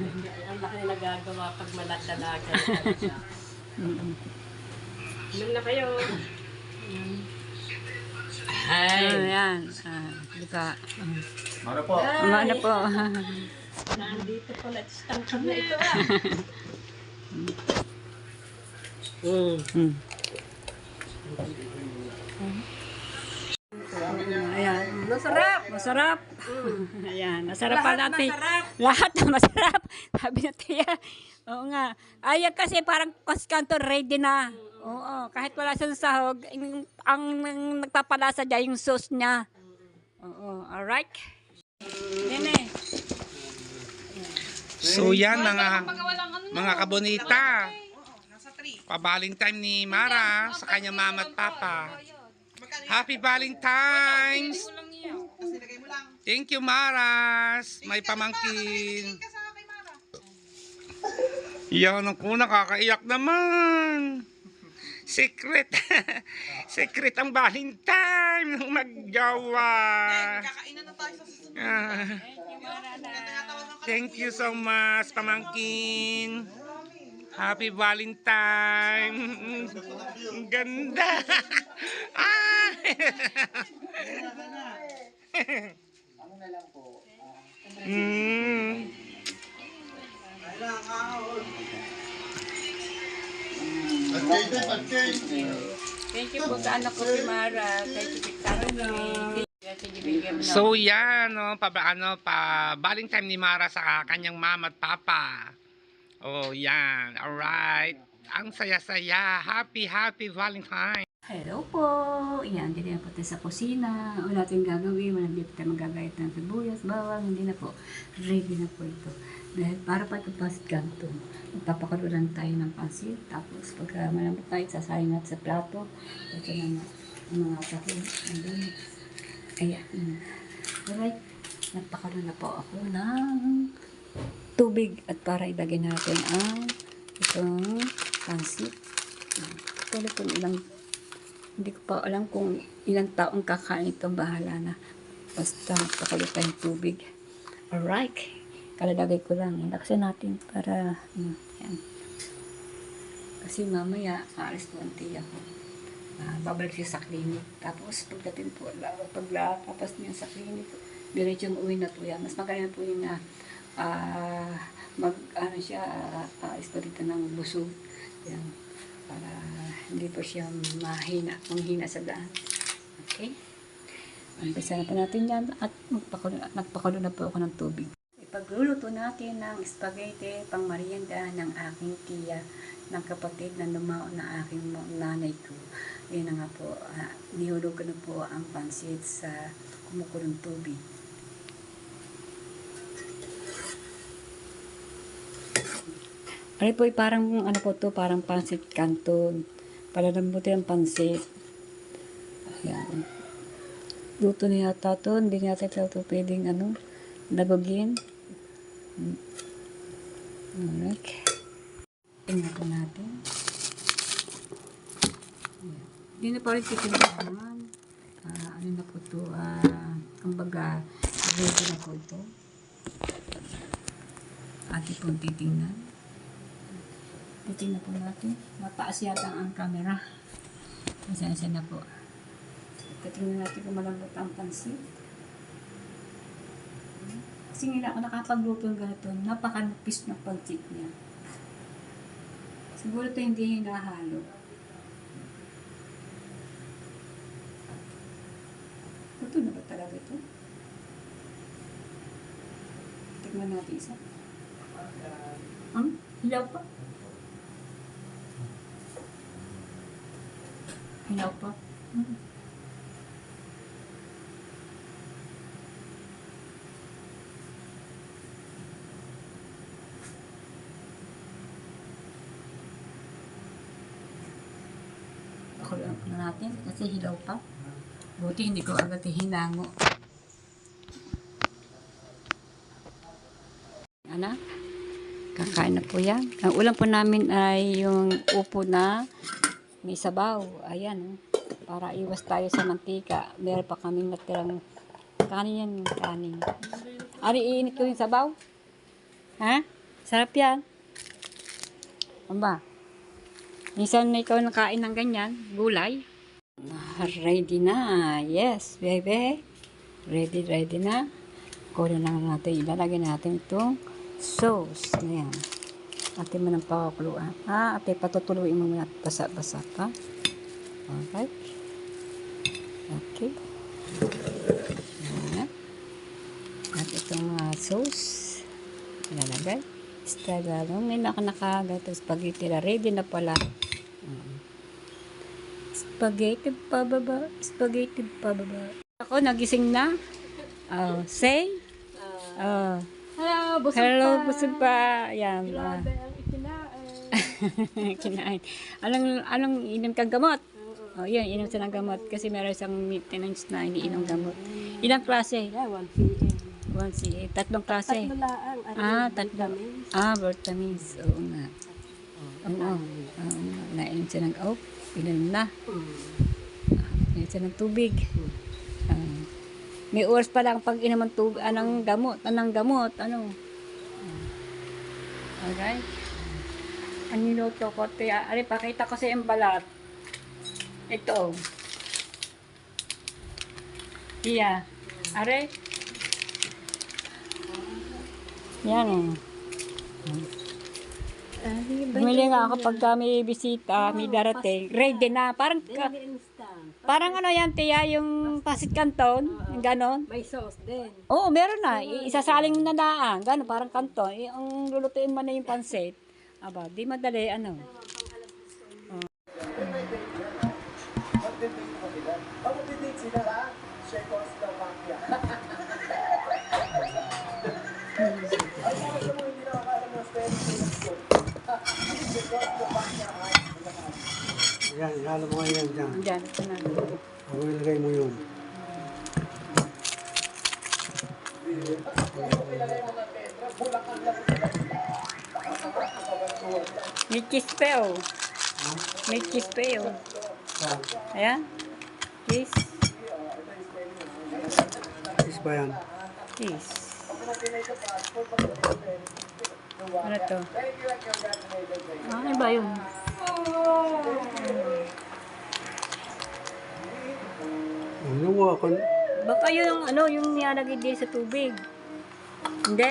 Ang laki na nagagawa pag malatalaga siya. Inom na kayo. Ay. Ayan. Di ba? Mara po. Ano po? Nandito pala. Stank na ito Ayan. Masarap. Masarap. Ayan. Masarap pa Lahat natin. masarap. Lahat na masarap. Sabi na tiya. Oo nga. Ayan kasi parang kaskanto ready na. Oo. Kahit wala siyang sahog, ang nagpapalasa dyan yung sauce niya. Oo. Alright? Nene. So yan mga kabonita. Pa-Valentine ni Mara sa kanyang mama at papa. Happy Valentine's! Thank you, Maras. May pamangkin. Yan ako, nakakaiyak naman. Secret. Secret ang Valentine ng magjawa. Thank you so much, pamangkin. Happy Valentine. Ang ganda. Thank you po sa anak ko si Mara. Thank you sa So yan, no, pa Valentine ni Mara sa kanyang mama at papa. Oh, yan. Alright. Ang saya-saya. Happy Valentine. Hello po! Yan, hindi na po tayo sa kusina. Wala tayong gagawin. Wala din po tayo magagayat ng sibuyas, bawang. Hindi na po. Ready na po ito. Dahil para pa ito pasit ganto. Magpapakulo lang tayo ng pansit. Tapos pagka malambot tayo, sasayin natin sa plato. Ito na ang mga pahul. Ayan. Alright. Nagpakulo na po ako ng tubig at para ilagay natin ang itong pansit. Tuloy po ilang, hindi ko pa alam kung ilang taong kakain ito, bahala na. Basta pakulo tayong tubig. Alright. Kalalagay ko lang. Laksan natin para yan. Kasi mamaya aalis po ang tiya ko. Babalik siya sa clinic. Tapos pagdating po, tapos niya sa clinic, diretsong uwi na po yan. Mas maganda po yung aalis pa dito ng busog. Yan. Para hindi po siya manghina sa daan. Okay? Umpisa na po natin yan at nagpakulo na po ako ng tubig. Ipagluluto natin ng spaghetti pang merienda ng aking tiya, ng kapatid na lumao na aking nanay ko. Yun na nga po, nihulog ko na po ang pansit sa kumukulong tubig. Ano po, parang ano po to, parang pansit canton. Palalambutin ang pansit. Ayan. Luto na yata to, hindi natin ito pwedeng lagogin. Alright. Tingnan po natin. Ayan. Hindi na pa rin titignan. Ano na po to, kumbaga, ready na po ito. Ati pong titingnan. Titingnan po natin. Mataas yata ang camera. Masaya na po. Titingnan natin kung malambot ang pansit. Kasi nga ako nakapagluto ng ganito, napakanupis ng pansit niya. Siguro ito hindi hinahalo. Ito na ba talaga ito? Tignan natin isa. Hilaw pa? Hilaw pa? Pakuloan po na natin kasi hilaw pa. Buti hindi ko agad hinango. Ana? Kakain na po yan. Ang ulam po namin ay yung upo na may sabaw. Ayan. Para iwas tayo sa mantika. Meron pa kaming natirang kanin yan. Kanin. Ari, iinit ko yung sabaw? Ha? Sarap yan. Ano ba? Minsan na ikaw nakain ng ganyan, gulay. Ready na. Yes, baby. Ready na. Kunin lang natin, ilalagay natin itong sauce na yan. Atin mo ng pakakuluan. Ate, patutuluin mo muna at basa-basa pa. Alright. Okay. Ayan. At itong sauce, ilalagay. Stagano. May nakagato spaghetti na. Ready na pala. Spaghetti pababa. Spaghetti pababa. Ako, nagising na. Say. Hello, busog Hello, pa. busog pa. Ayan. Grabe ang ikinain. Kinain. Anong inom kang gamot? Yan, inom siya ng gamot. Kasi meron isang maintenance na iniinom gamot. Ilang klase? Yeah, 1 p.m. 1 tatlong klase. Tatlo laang. Tatlo. Vitamins. Oo nga. Oo nga. Nainom siya ng, inom na. Nainom siya ng tubig. May oras pa lang pag inom ng tubig, anong gamot. Alright. Ang niluto ko, pakita ko sa embalat. Ito. Iya. Are. Yan o. Bumili nga ako pag may bisita, may darating. Ready na. Parang ano yan, tiya, yung pasit canton. Yung ganon. May sauce din. Oo, meron na. Isasaling na daan. Ganon, parang canton. Ang lulutuin mo na yung pansit. Aba, di madali, ano. Yan, ihalo mo ngayon dyan. Diyan, ito na. Ako ilagay mo yun. May cheese pa, oh. May cheese pa, oh. Ayan. Cheese. Is ba yan? Cheese. Ano to? Ano ba yun? Ano mo ako? Baka yung ano, yung nilalagay din sa tubig. Hindi.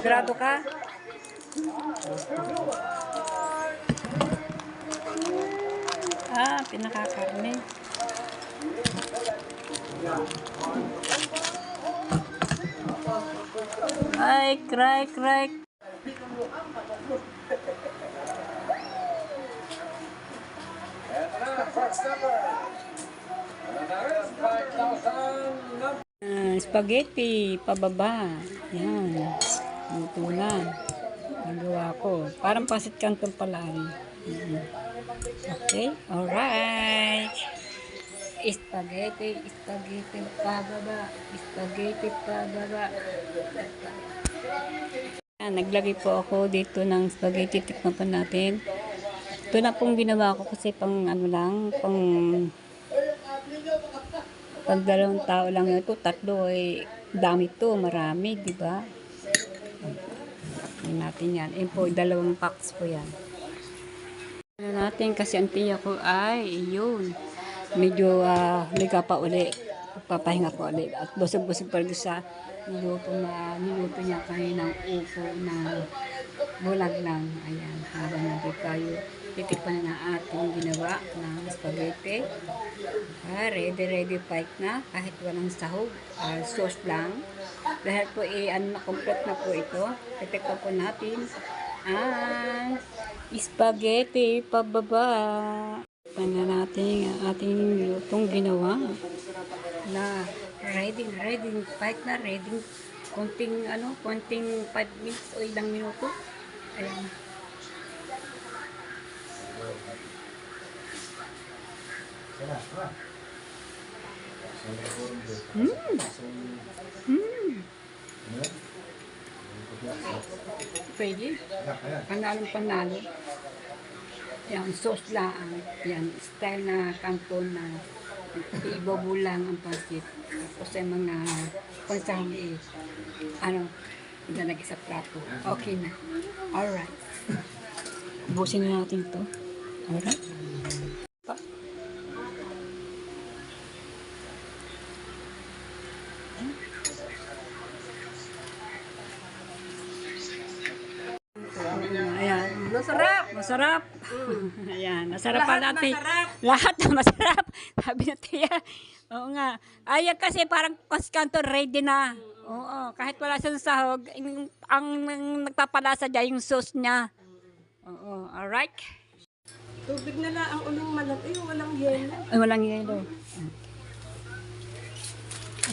Grado ka? Pinakakarne. Ay, cry. Spaghetti, pababa. Yan. Luto na. Nagawa ko. Parang pasit canton pala. Okay, alright. Spaghetti, pababa. Spaghetti, pababa. Naglagay po ako dito ng spaghetti. Tikman pa natin. Ito na pong ginawa ko kasi pang ano lang, pag 2 tao lang ito, 3 dami to, marami, di ba? Yan natin yan. Yan po, 2 packs po yan. Ano natin kasi ang tiya ko ay yun. Medyo liga pa uli. Papahinga pa uli. At busog-busog pa rin sa niluto niya kaninang upo na bulag lang. Ayan, habang natin tayo titipan na ating ginawa ng spaghetti. Ready fight na kahit walang sahog. Sauce lang. Dahil po complete na po ito. Titikpan po natin ang spaghetti pababa. Titikpan na natin ang ating lutong ginawa. Na ready fight na. Ready konting 5 minutes o ilang minuto. Ayan. Pwede. Panalo. Yan, sauce lang. Yan, style na canton na ibobo lang ang pancit. Tapos ay mga pansahang Ilalagay sa plato. Okay na. Alright. Ubusin na natin ito. Alright. Pa. Ayan. Masarap! Masarap. Ayan. Masarap pa Lahat natin. masarap. Lahat na masarap. Sabi na tiya. Oo nga. Ayan kasi parang kaskanto ready na. Oo. Kahit wala siyang sahog, ang nagpapalasa dyan yung sauce niya. Oo. Alright. Tubig na lang ang unang malaki. Walang yelo. Ay, walang yelo.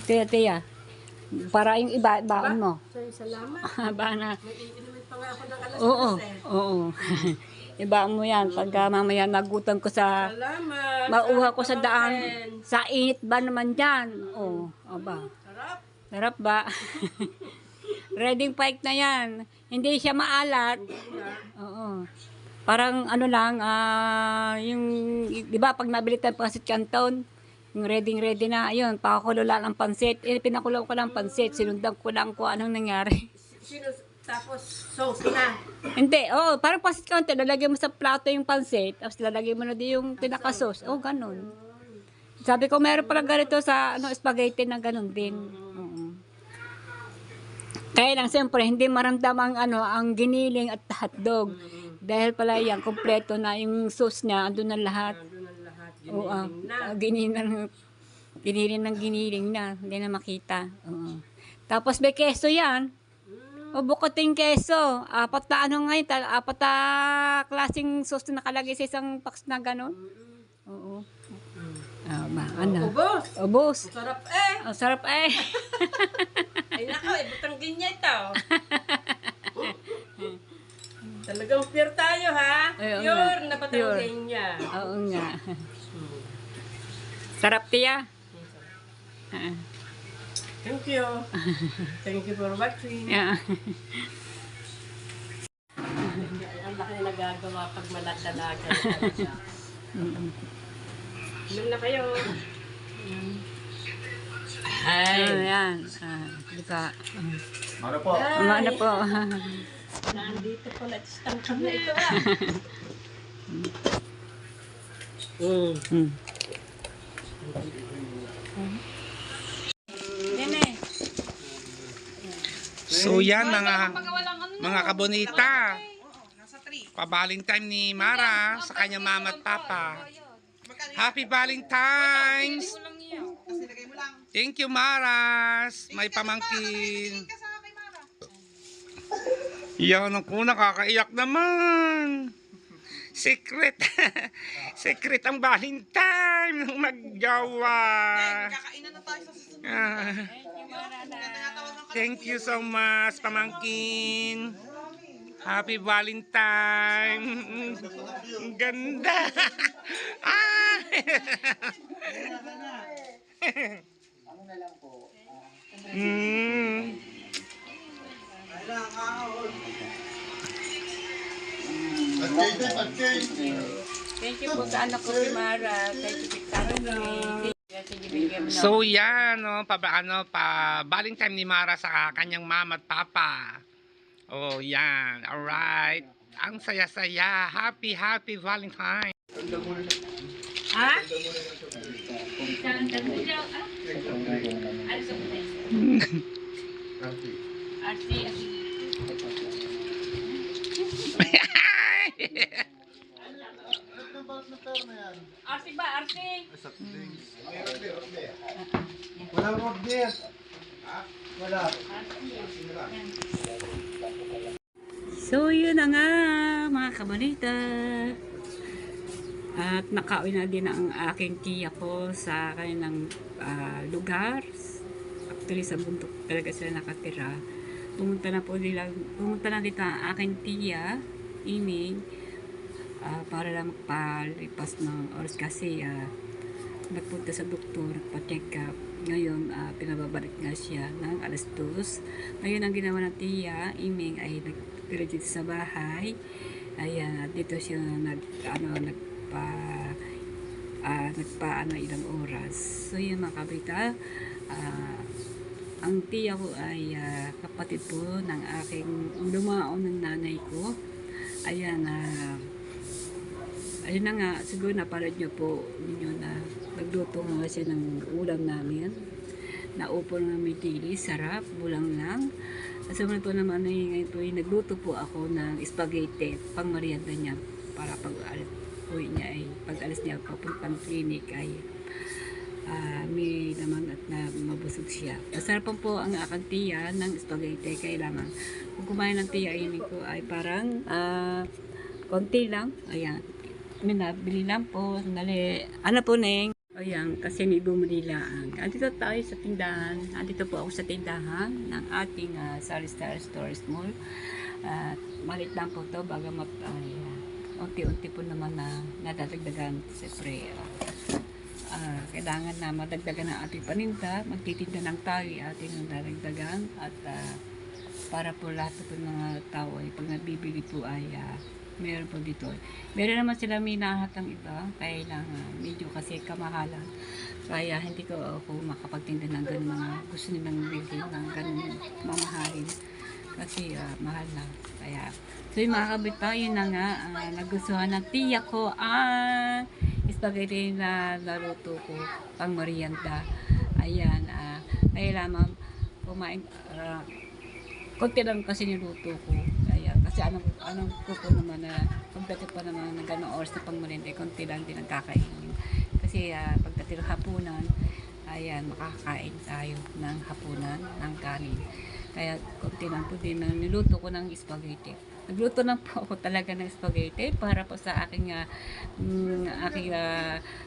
Tiya. Para yung iba, baon mo. Salamat. Ba na. May iinumin pa nga ako ng alas Oo. 12. Oo. Ibaon mo yan. Pagka mamaya nagutan ko sa... Salamat. Mauha ko sa daan. Kapatid. Sa init ba naman dyan? Oo. Aba. Sarap. Sarap ba? Ready pike na yan. Hindi siya maalat. Oo. Parang ano lang, yung, di ba pag nabili tayo pasit canton, yung ready na, ayun, pakakulo lang ang pansit. Pinakulo ko lang pansit, sinundan ko lang kung anong nangyari. Sino, tapos sauce na. Hindi, parang pasit canton, lalagay mo sa plato yung pansit, tapos lalagay mo na din yung pinakasos. Ganun. Sabi ko, meron pala ganito sa spaghetti na ganun din. Oo. Kaya lang, siyempre, hindi maramdam ang giniling at hotdog. Dahil pala yan, kompleto na yung sauce niya, andun na lahat. Doon ang lahat. Oo, giniling na, hindi na makita. Oo. Tapos may keso yan. Bukoting keso. Apat na klaseng sauce na nakalagay sa isang box na gano'n. Oo. Ubos. Ubos. Sarap eh. Ang sarap eh. Ay nako, butang ganyan ito. Talagang pure tayo ha. Ay, oo Pure nga. na Batanggenya. Oo nga. Sarap tiya. Thank you. Thank you for watching. Yeah. Ang laki na nagagawa pag malatalaga. Inom na kayo. Ayan. Di ba? Ano po? Ano po? Nandito pala. Tangkam na ito ah. Nene. So yan mga kabonita. Pa-Valentine ni Mara sa kanyang mama at papa. Happy Valentine's! Thank you, Maras. May pamangkin. Yan ako, nakakaiyak naman. Secret. Secret ang Valentine ng magjawa. Thank you so much, pamangkin. Happy Valentine. Ang ganda. Thank you po sa anak ko si Mara. Thank you sa So yan, pa-Valentine ni Mara sa kanyang mama at papa. Oh, yan. Alright. Ang saya-saya. Happy Valentine. Ha? Arsi ba? Arsi? Walang order. Wala. So yun na nga mga kabalita. At nakauwi na din ang aking tiya ko sa kanilang lugar. Actually sa bundok talaga sila nakatira. Pumunta na dito ang aking tiya, Iming, para lang magpalipas ng oras kasi nagpunta sa doktor, nagpa-check up. Ngayon, pinababalik nga siya ng alas 2. Ngayon, ang ginawa ng tiya, Iming, ay nagtira dito sa bahay. Ayan, at dito siya nagpa ilang oras. So, yun mga kabita, Ang tiya ko ay kapatid po ng aking lumaon ng nanay ko. Ayan, ayun na nga, siguro napanood nyo po ninyo na nagluto nga siya ng ulam namin. Naupo na may tili, sarap, bulang lang. At sumunod po naman ay ngayon po ay nagluto po ako ng spaghetti, pang merienda niya para pag uwi niya ay pag alis niya papuntang clinic ay may laman at na mabusog siya. Masarap po ang aking tiya ng spaghetti. Kailangan kung kumain ng tiya ko ay parang konti lang. Ayan. Minabili lang po. Sandali. Ano po, Neng? Ayan, kasi may bumili lang. Andito tayo sa tindahan. Andito po ako sa tindahan ng ating Sari-Star Stores Mall. Malit lang po to baga unti-unti po naman na nadadagdagan. Siyempre, kailangan na madagdagan ang ating paninda, magtitinda ng tayo ating nadagdagan at para po lahat po ng mga tao ay pag nabibili po ay meron po dito. Meron naman sila minahatang iba, kailangan medyo kasi kamahalan. Kaya hindi ko ako makapagtinda ng ganun mga gusto nilang bilhin ng ganun mamahalin. Kasi mahal na. Kaya, so yung mga kabita, yun na nga, nagustuhan ng tiya ko ang spaghetti na naluto ko pang merienda. Ayan, kailangan kumain, konti lang kasi niluto ko. Kaya, kasi anong ko po naman na, pagdating pa naman ng ganong oras na pang merienda, konti lang din ang kakainin. Kasi pagdating ng hapunan, ayan, makakain tayo ng hapunan, ng kanin. Kaya konti lang po din na niluto ko ng spaghetti. Nagluto lang po ako talaga ng spaghetti para po sa aking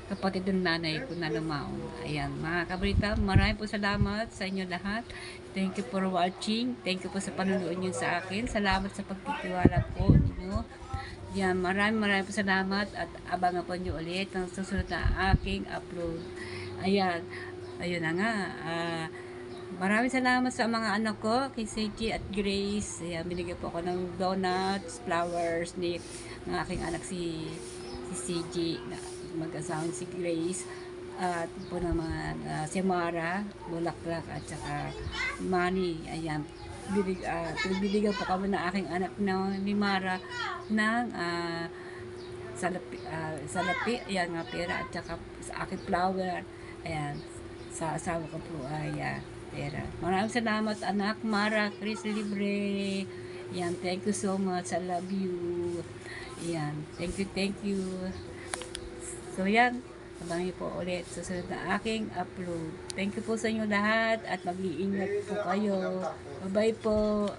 kapatid ng nanay ko na lumaon. Ayan, mga kabrita, maraming po salamat sa inyo lahat. Thank you for watching. Thank you po sa panonood niyo sa akin. Salamat sa pagtitiwala po ninyo. Yan, maraming po salamat at abangan po niyo ulit ng susunod na aking upload. Ayan, ayun na nga. Maraming salamat sa mga anak ko, kay Seiji at Grace. Ayan, binigyan po ako ng donuts, flowers, ng aking anak si Seiji, mag-asawang si Grace. At po naman si Mara, bulaklak at saka money. Ayan, binigyan po kami ng aking anak ni Mara ng salapi, ayan nga pera at saka sa aking flower. Ayan, sa asawa ko po ay pera. Maraming salamat anak Mara, Chris Libre. Yan, thank you so much. I love you. Yan, thank you. So yan, abangan niyo po ulit susunod na aking upload. Thank you po sa inyo lahat at mag-iingat po kayo. Bye-bye po.